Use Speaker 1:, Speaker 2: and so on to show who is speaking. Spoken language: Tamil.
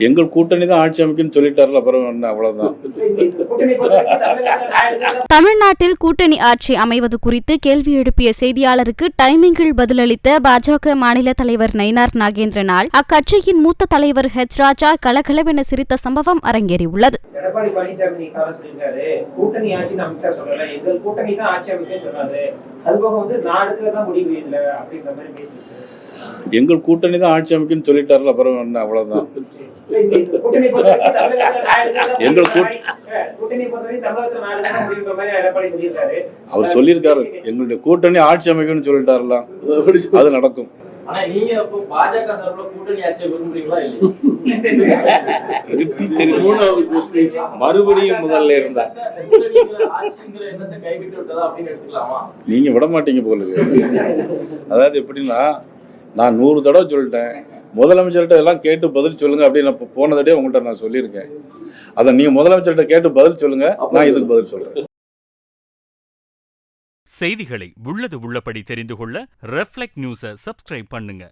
Speaker 1: எங்கள் கூட்டணி தான் ஆட்சி அமைக்குன்னு சொல்லிட்டார்ல, அப்புறம் என்ன, அவ்வளவுதான்.
Speaker 2: தமிழ்நாட்டில் கூட்டணி ஆட்சி அமைவது குறித்து கேள்வி எழுப்பிய செய்தியாளருக்கு டைமிங்கில் பதிலளித்த பாஜக மாநில தலைவர் நயினார் நாகேந்திரனால் அக்கட்சியின் மூத்த தலைவர் ஹெச் ராஜா கலகலவென சிரித்த சம்பவம் அரங்கேறியுள்ளது.
Speaker 3: எடப்பாடி பழனிசாமி கூட்டணி ஆட்சி அமைச்சா சொல்லல, எங்கள் கூட்டணி தான் ஆட்சி அமைக்க சொன்னாரு. அதுபோக நாடுதான் முடிவு இல்லை அப்படின்ற மாதிரி பேசிட்டு
Speaker 1: எங்கள் கூட்டணி தான் ஆட்சி அமைக்குன்னு சொல்லிட்டார்ல, அப்புறம் என்ன, அவ்வளவுதான். அவர் சொல்லியிருக்காரு, எங்களுடைய கூட்டணி ஆட்சி அமைக்கும்னு சொல்லிட்டாருல, அது நடக்கும். மறுபடியும் முதல்ல இருந்தா நீங்க விட மாட்டீங்க போல. அதாவது எப்படின்னா, நான் 100 தடவை சொல்லிட்டேன், முதலமைச்சர்கிட்ட எல்லாம் கேட்டு பதில் சொல்லுங்க அப்படின்னு போன தடவை உங்கள்கிட்ட நான் சொல்லியிருக்கேன். அதை நீங்க முதலமைச்சர்கிட்ட கேட்டு பதில் சொல்லுங்க, நான் இதுக்கு பதில் சொல்றேன்.
Speaker 4: செய்திகளை உள்ளது உள்ளபடி தெரிந்து கொள்ள ரெஃப்ளெக்ட் நியூஸை சப்ஸ்கிரைப் பண்ணுங்க.